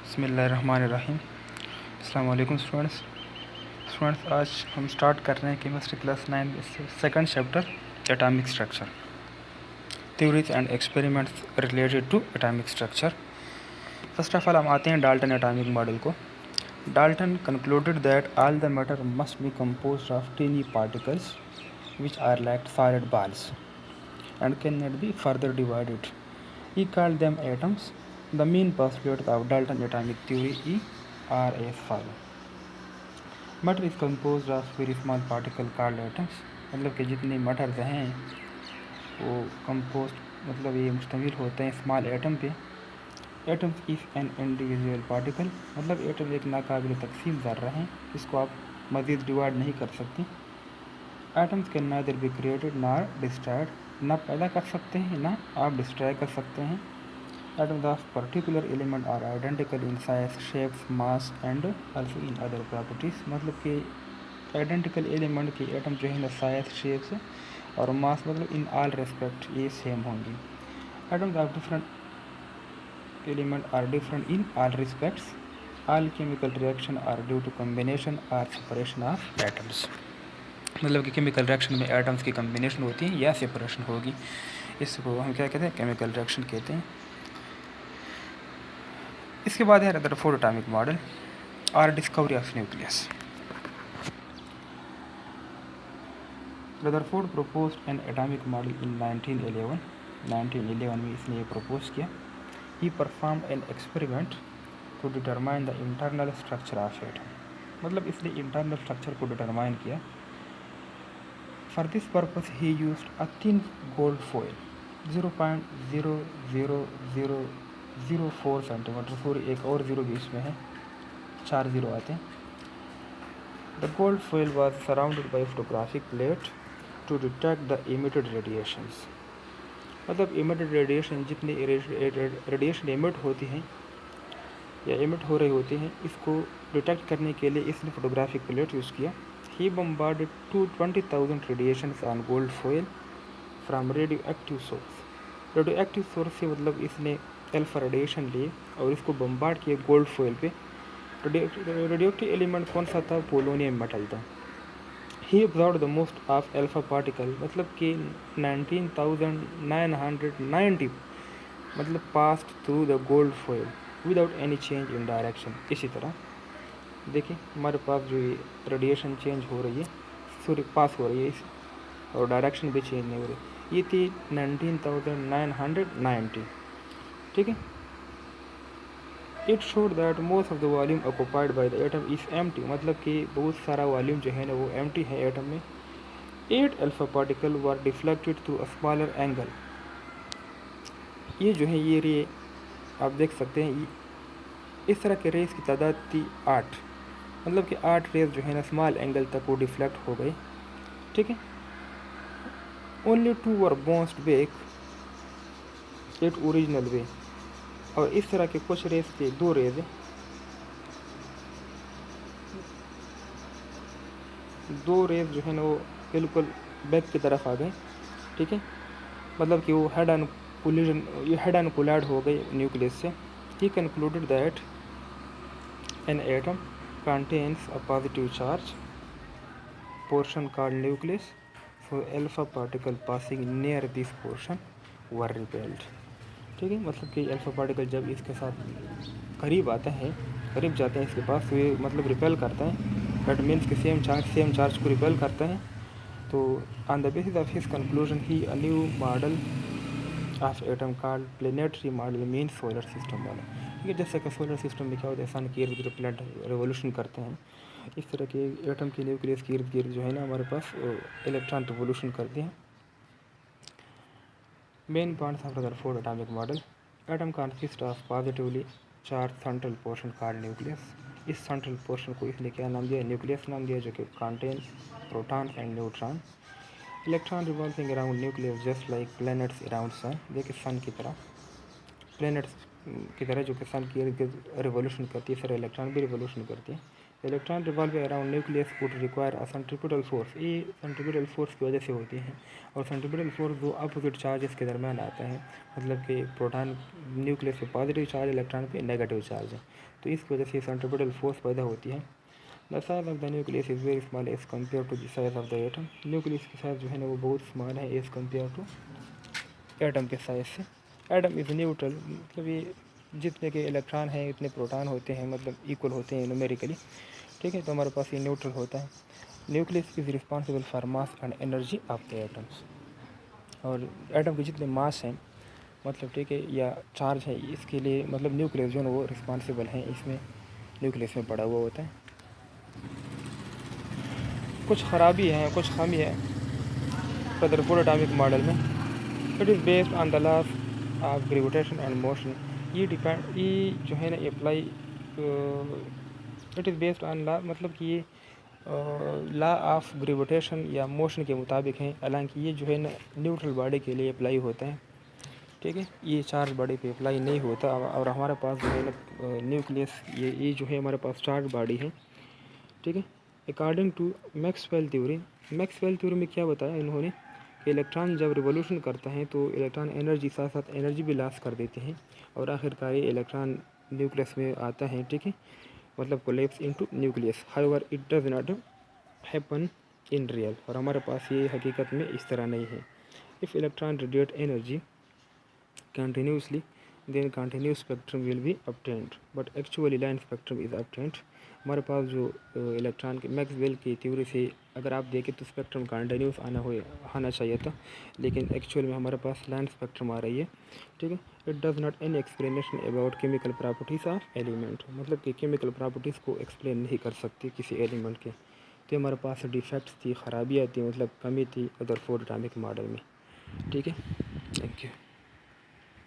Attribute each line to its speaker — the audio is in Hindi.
Speaker 1: बिस्मिल्लाहिर्रहमानिर्रहीम। अस्सलाम वालेकुम स्टूडेंट्स, आज हम स्टार्ट कर रहे हैं chemistry class 9 second chapter atomic structure, theories and experiments related to atomic structure. First of all हम आते हैं डाल्टन एटॉमिक मॉडल को। Dalton concluded that all the matter must be composed of tiny particles which are like solid balls and cannot be further divided. He called them atoms. The main postulates of Dalton atomic theory are as follows. Matter is composed of very small particles called atoms. मतलब कि जितने मैटर्स हैं वो कंपोस्ट मतलब ये मुश्तमिल होते हैं स्मॉल एटम पे। Atoms is an individual particle, मतलब एटम एक नाकाबिल तकसीम ज़र्रा हैं, इसको आप मज़ीद डिवाइड नहीं कर सकते। Atoms can neither be created nor destroyed, ना पैदा कर सकते हैं ना आप डिस्ट्रॉय कर सकते हैं। Atoms of particular element are identical in size, shapes, mass and also in other properties, मतलब कि आइडेंटिकल एलिमेंट के एटम जो है ना साइज, शेप्स और मास मतलब इन ऑल रेस्पेक्ट ये सेम होंगी। Atoms of different element are different in all respects. All chemical reaction are due to combination or separation of atoms, मतलब कि केमिकल रिएक्शन में एटम्स की कम्बिनेशन होती है या सेपरेशन होगी, इसको हम क्या कहते हैं, केमिकल रिएक्शन कहते हैं। इसके बाद है रदरफोर्ड एटॉमिक मॉडल और discovery of nucleus. Rutherford proposed an atomic model in 1911 में इसने ये प्रपोज किया। He perform an experiment to determine the internal structure of atom, मतलब इसने इंटरनल स्ट्रक्चर को डिटरमाइन किया। For this purpose, he used a thin gold foil 0.00004 centimetre, sorry एक और जीरो भी इसमें है, 4 जीरो आते हैं। The gold foil was surrounded by a photographic plate to detect the emitted radiations, मतलब emitted radiation जितनी रेडिएशन एमिट होती हैं या एमिट हो रही होती हैं, इसको डिटेक्ट करने के लिए इसने फोटोग्राफिक प्लेट यूज़ किया। He bombarded 20,000 radiations on gold foil from radioactive source. Radioactive source से मतलब इसने अल्फा रेडिएशन लिए और इसको बम्बार्ड किया गोल्ड फॉइल पे। रेडियोएक्टिव एलिमेंट कौन सा था, पोलोनियम मेटल था। He observed the most of alpha particle, मतलब कि 19,990 मतलब passed through the gold foil without any change in direction. इसी तरह देखिए हमारे पास जो ये रेडिएशन चेंज हो रही है, सूर्य पास हो रही है और डायरेक्शन भी चेंज नहीं हो रही, ये थी 19,990, ठीक है। It showed that most of the volume occupied by the atom is empty, मतलब कि बहुत सारा वॉल्यूम जो है ना वो एम्प्टी है एटम में। 8 alpha particle were deflected through a smaller angle, ये जो है ये रे आप देख सकते हैं, इस तरह के रेस की तादाद थी 8, मतलब कि 8 रेस जो है ना स्मॉल एंगल तक वो डिफ्लेक्ट हो गए, ठीक है। Only 2 were bounced back at original way, और इस तरह के कुछ रेस के 2 रेस जो है ना वो बिल्कुल बैक की तरफ आ गए, ठीक है, मतलब कि वो हेड ऑन कोलाइड हो गए न्यूक्लियस से। He concluded that an atom contains a positive charge portion called nucleus, so alpha particle passing near this portion were repelled, ठीक है, मतलब कि अल्फा पार्टिकल जब इसके साथ करीब आते हैं, करीब जाते हैं इसके पास, तो ये मतलब रिपेल करता है, दैट मीन्स कि सेम चार्ज को रिपेल करता है। तो on the basis of his conclusion he a new model of atom called planetary model mean solar system model, ठीक है। जैसे कि सोलर सिस्टम में क्या होता है, सन के इर्द गिर्द प्लैनेट रिवोल्यूशन करते हैं, इस तरह के एटम के न्यूक्लियस के इर्द गिर्द जो है ना हमारे पास इलेक्ट्रॉन रिवोल्यूशन करते हैं। Main points of Rutherford atomic model, atom consist of positively charge central portion called nucleus. इस सेंट्रल पोर्शन को इसने क्या नाम दिया, न्यूक्लियस नाम दिया, जो कि contain proton and neutron. Electron revolving around nucleus just like planets around sun, देखिए सन की तरह, प्लैनेट्स की तरह जो कि सन की रिवोल्यूशन करती है, सर इलेक्ट्रॉन भी रिवोल्यूशन करती है। Electron revolving around nucleus would require a centripetal force, ये सेंट्रीपिटल फोर्स की वजह से होती है। और सेंट्रीपिटल फोर्स दो अपोजिट चार्जेस के दरमियान आता है, मतलब कि प्रोटॉन न्यूक्लियस पे पॉजिटिव चार्ज, इलेक्ट्रॉन पे नेगेटिव चार्ज है, तो इस वजह से सेंट्रीपिटल फोर्स पैदा होती है। The size of the nucleus is very small as compare to the size of the atom, nucleus की साइज जो है ना वो बहुत स्मॉल है एज़ कम्पेयर टू एटम के साइज से। एटम इज़ न्यूट्रल, मतलब ये जितने के इलेक्ट्रॉन हैं इतने प्रोटॉन होते हैं, मतलब इक्वल होते हैं न्यूमेरिकली, ठीक है। तो हमारे पास ये न्यूट्रल होता है। Nucleus is responsible for mass and energy of the atoms, और एटम के जितने मास हैं, मतलब ठीक है, या चार्ज है, इसके लिए मतलब न्यूक्लियस जो है वो रिस्पॉन्सिबल हैं, इसमें न्यूक्लियस में पड़ा हुआ होता है। कुछ ख़राबी हैं, कुछ खामी है रदरफोर्ड एटॉमिक मॉडल में। It is based on the laws of gravitation and motion, ये जो है ना apply, it is based on law, मतलब कि ये लॉ ऑफ ग्रेविटेशन या मोशन के मुताबिक हैं, हालांकि ये जो है ना न्यूट्रल बॉडी के लिए अप्लाई होता है, ठीक है, ये चार्ज बॉडी पे अप्लाई नहीं होता। और हमारे पास जो है ना न्यूक्लियस, ये जो है हमारे पास चार्ज बॉडी है, ठीक है। According to Maxwell theory, Maxwell theory में क्या बताया इन्होंने कि इलेक्ट्रॉन जब रिवोल्यूशन करता है तो इलेक्ट्रॉन एनर्जी साथ साथ एनर्जी भी लॉस कर देते हैं, और आखिरकार ये इलेक्ट्रॉन न्यूक्लियस में आता है, ठीक है, मतलब collapse into nucleus. However it does not happen in real, और हमारे पास ये हकीकत में इस तरह नहीं है। If electron radiate energy continuously, then continuous spectrum will be obtained, but actually line spectrum is obtained। हमारे पास जो इलेक्ट्रॉन के मैक्सवेल की थ्योरी से अगर आप देखें तो स्पेक्ट्रम कंटिन्यूस आना चाहिए था, लेकिन एक्चुअल में हमारे पास लाइन स्पेक्ट्रम आ रही है, ठीक है। It does not any explanation about chemical properties of element, मतलब कि केमिकल प्रॉपर्टीज़ को एक्सप्लेन नहीं कर सकती किसी एलिमेंट के। तो हमारे पास डिफेक्ट्स थी, ख़राबियाँ थी, मतलब कमी थी रदरफोर्ड एटॉमिक मॉडल में, ठीक है। Thank you.